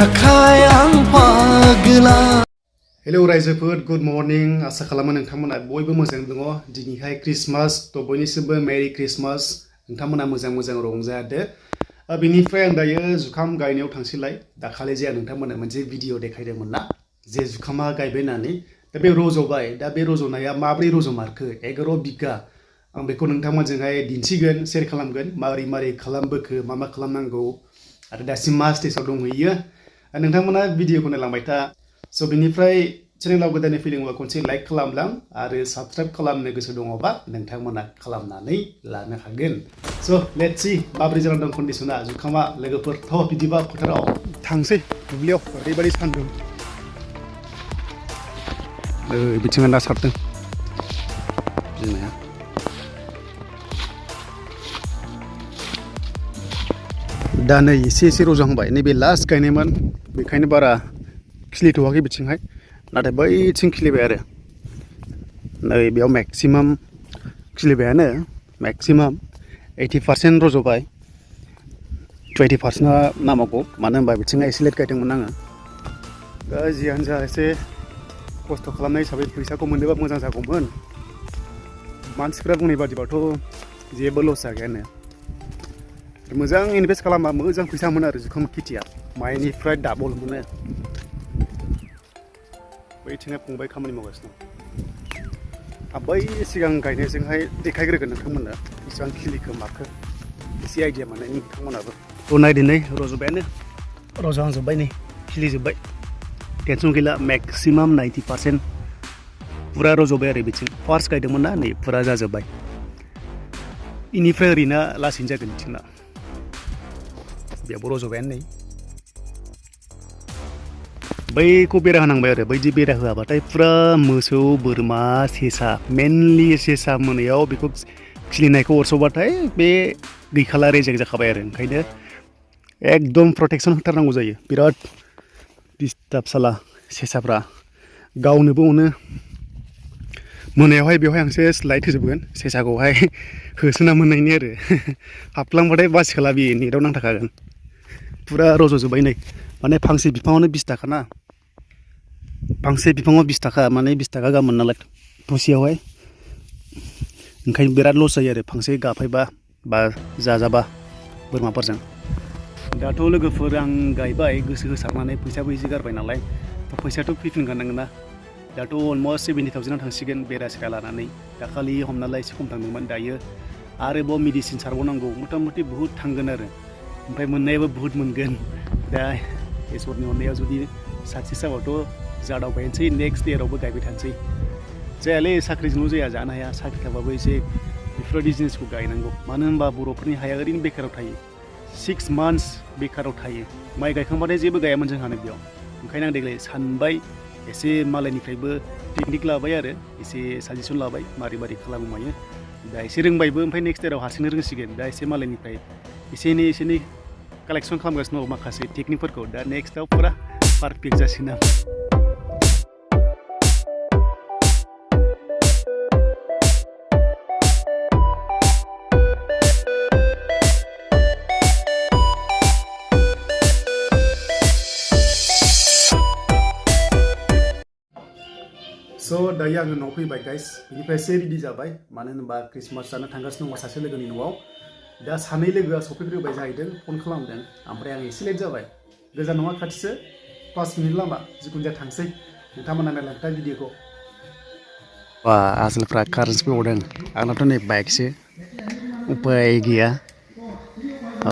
थाखाय आं पागला हेलौ रायजोफोर गुड मर्निं आसा खालामो नोंथांमोना बयबो मोजां दङ दिनैहाय क्रिसमास थ' बयनिसिमबो मेरि क्रिसमास नोंथांमोना मोजां रंजादो बेनिफ्राय आं दायो जुखाम गायनायाव थांसैलाय दाखालि जे आं नोंथांमोननो मोनसे भिडिअ देखायदोंमोन ना जे जुखामा गायबाय होननानै दा बे रज'बाय दा बे रज'नाया माब्रै रज'मारखो 11 बिगा आं बेखौ नोंथांमोनजोंहाय दिन्थिगोन शेयार खालामगोन मारै खालामबोखो मा खालामनांगौ आरो दासिम मा स्टेजआव दंहैयो नोंथांमोना भिडिअखौ नायलांबाय था स' बिनिफ्राय चेनेलाव गोदानै फैदोंबा खनसे लाइक खालामलां आरो साबस्क्राइब खालामनो गोसो दङबा नोंथांमोना खालामनानै लानो हागोन स' लेट्स सी माब्रै जाना दं कन्डिशना जुखामा लोगोफोर थ' बिदिबा फोथाराव थांसै दुब्लियाव ओरैबायदि सान्दुं बिथिङा ना सारदों बिमाया दा नै एसे रजहांबाय नैबे लास्ट गायनायमोन बेखायनो बारा खिलिथ'वाखै बिथिंहाय नाथाय बैथिं खिलिबाय आरो नै बेयाव मेक्सिमाम खिलिबायानो मेक्सिमाम 80% रज'बाय 20%आ नामावगौ मानो होनबा बिथिंआ एसे लेट गायदोंमोन आङो दा जियानो जा एसे खस्थ' खालामनाय हिसाबै फैसाखौ मोनोबा मोजां जागौमोन मानसिफ्रा बुंनाय बादिबाथ' जेबो लस जाखायानो मोजां इनभेस्ट खालामबा मोजां फैसा मोनो आरो जुखाम खेथिया माइनिफ्राय डाबल मोनो बैथिंहाय फंबाय खामानि मावगासिनो दं बै सिगां गायनायजोंहाय देखायग्रोगोन नोंथांमोननो बेसेबां खिलिखो माखो एसे आइडिया मोनो नोंथांमोनाबो थ' नायदो नै रज'बायानो रज'हांजोब्बाय नै खिलिजोब्बाय टेनसन गैला मेक्सिमाम 90% फुरा रज'बाय आरो बिथिं फार्स्ट गायदोंमोन ना नै फुरा जाजोब्बाय इनिफ्राय ओरैनो लासैनो जागोन बिथिंना बेयावबो रज'बायानो नै बैखौ बेरा होनांबाय आरो बैदि बेरा होआबाथाय फुरा मोसौ बोरमा सेसा मेनलि सेसा मोनायाव बेखौ खिलिनायखौ अरस'बाथाय बे गैखाला रेजेक्ट जाखाबाय आरो ओंखायनो एकदम प्रटेक्सन होथारनांगौ जायो बिराद डिस्टार्ब साला सेसाफ्रा गावनोबो अनो मोनायावहाय बेवहाय आं सेस लाइट होजोबगोन सेसाखौहाय होसोना मोननायनि आरो हाबलांबाथाय बासिखाला बे नेटआव नांथाखागोन फुरा रज'जोब्बाय नै माने फांसे बिफाङावनो 20 थाखा ना फांसे बिफाङाव 20 थाखा माने 20 थाखा गाहाम मोनो नालाय थसेयावहाय ओंखायनो बिराद लस जायो आरो फांसे गाफायबा बा जाजाबा बोरमाफोरजों दाथ' लोगोफोर आं गायबाय गोसो होसारनानै फैसाबो एसे गारबाय नालाय फैसायाथ' फैफिनखानांगोन ना दाथ' अलमस्ट 70,000 थांसिगोन बेरा सेरा लानानै दाखालि हमना ला एसे खम थांदोंमोन दायो आरोबाव मेडिसिन सारबावनांगौ मथा मथि बुहुत थांगोन आरो ओमफ्राय मोननायाबो बुहुत मोनगोन दा इसोरनि अननायाव जुदि साक्सेस जाबाथ' जादावबायनोसै नेक्स्ट इयारावबो गायबाय थानोसै जायालै साख्रिजोंल' जाया जानो हाया साख्रि थाबाबो एसे बेफोरबायदि जिनिसखौ गायनांगौ मानो होनबा बर'फोरनि हाया ओरैनो बेकाराव थायो 6 months बेकाराव थायो माइ गायखांबाथाय जेबो गायामोन जोंहानो बेयाव ओंखायनो आं देग्लाय सानबाय एसे मालायनिफ्रायबो टेकनिक लाबाय आरो एसे साजेसन लाबाय मारै खालामो मायो दा एसे रोंबायबो ओमफ्राय नेक्स्ट इयाराव हारसिंनो रोंसिगोन दा एसे मालायनिफ्राय एसे एनै कालेक्सन खालामगासिनो दं माखासे टेकनिकफोरखौ दा नेक्स्टआव फुरा पारफेक्ट जासिगोन आं स' दायो आङो न'आव फैबाय गाइस बिनिफ्राय एसे रेडि जाबाय मानो होनोबा क्रिसमास जानो थांगासिनो दङ सासे लोगोनि न'आव दा सानै लोगोआ सफैग्रोबाय जाहैदों फन खालामदों ओमफ्राय आं एसे लेट जाबाय गोजान नङा खाथिसो 5 मिनिट लामा जिखुनु जाया थांसै नोंथांमोना नायलांथा भिडिअखौ बा आसोलफ्रा कारेन्टबो हरदों आंनाथ' नै बाइकसो उपाय गैया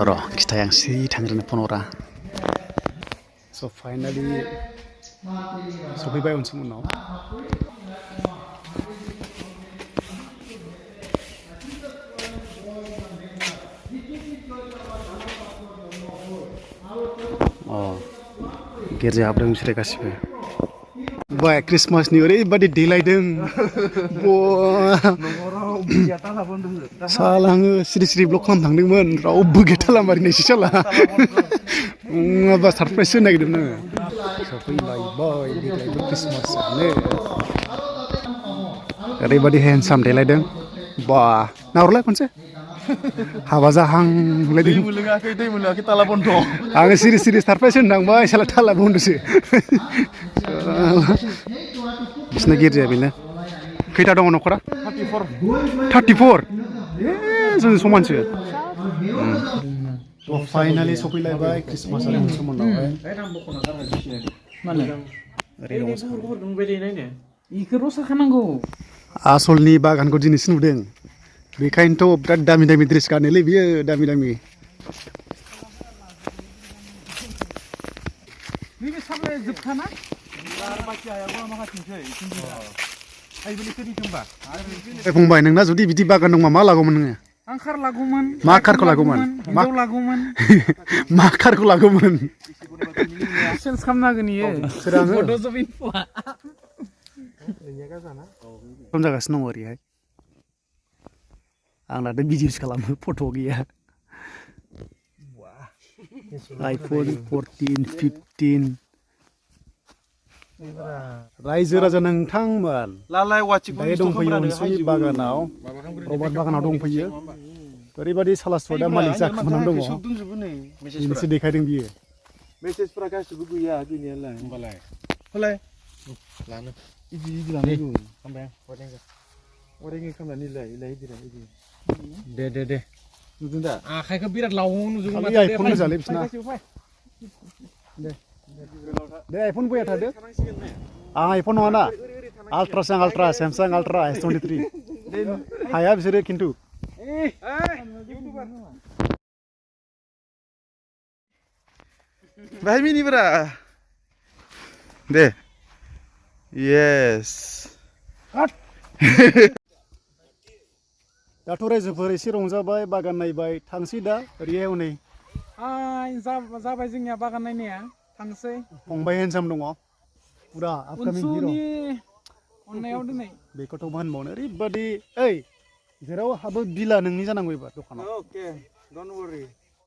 र' खिथाय आं सि थांग्रोनो फन हरा स' फाइनालि सफैबाय उनसिम उनाव गिर्जा हाबदों बिसोरो गासिबो बाय क्रिसमासनि ओरैबादि देलायदों साला आङो सिरि ब्लक खालामनो थांदोंमोन रावबो गैथारला मारिनायसो साला नङाबा सारप्राइज होनो नागिरदोंमोन आङो सफैलायबाय देग्लायबो क्रिसमास जानो ओरैबादि हेन्डसाम देलायदों बा नाहरलाय खनसे हाबा जाहां दै मोनलोङाखै ताला बन्द' आङो सिरि स्टारफ्रायसो होनदांबाय साला थाला बन्दसो बिसिना गिर्जाया बेनो खैथा दङ न'खरा 34 जों समानसो फाइनालि सफैलायबाय ख्रिस्टमासआ सोमोन्दावहाय आसलनि बागानखौ दिनैसो नुदों बेखायनोथ' बिराद दामि ड्रेस गानोलै बियो दामि नैबे सामलाया जोबखाना फंबाय नोंना जुदि बिदि बागान दंबा मा लागौमोन नोङो आं खार लागौमोन मा कारखौ लागौमोन मा कारखौ लागौमोन सेल्स खालामनो हागोन इयो सोर आङो खम जागासिनो दङ ओरैहाय आं दाथ' भिडिअस खालामो फट' गैया आइफन 14 15 रायजो राजा नोंथांमोन दायो दंफैयो अनसुलि बागानाव रबार्ट बागानाव दंफैयो ओरैबायदि सालासुवा मालिक जाखुमानानै दङ मोनसे देखायदों बियो मेसेजफोरा गासिबो गैया गैनायालाय होमबालाय लानो इदि लानांगौ खामबाय अरेंगे खालामनानै दे नुदों दा आखाइखौ बिराद लावो नुजोबो माथो आइफन मोजांलै बिसना दे आइफन बया थादो आं आइफन नङाना आल्ट्रा सैमसां आल्ट्रा S23 हाया बिसोरो खिन्थु बाहाय मिनिब्रा दे येस दाथ' रायजोफोर एसे रंजाबाय बागान नायबाय थांसै दा ओरैहाय हनै जाबाय जोंनिया बागान नायनाया थांसै फंबाय हेन्डसाम दङ पुरा आपकामिं हिरो अननायाव दिनै बेखौथ' मा होनबावनो ओरैबादि ओइ जेराव हाबो बिला नोंनि जानांगौ एबार दखानाव ओके डोन्ट वरी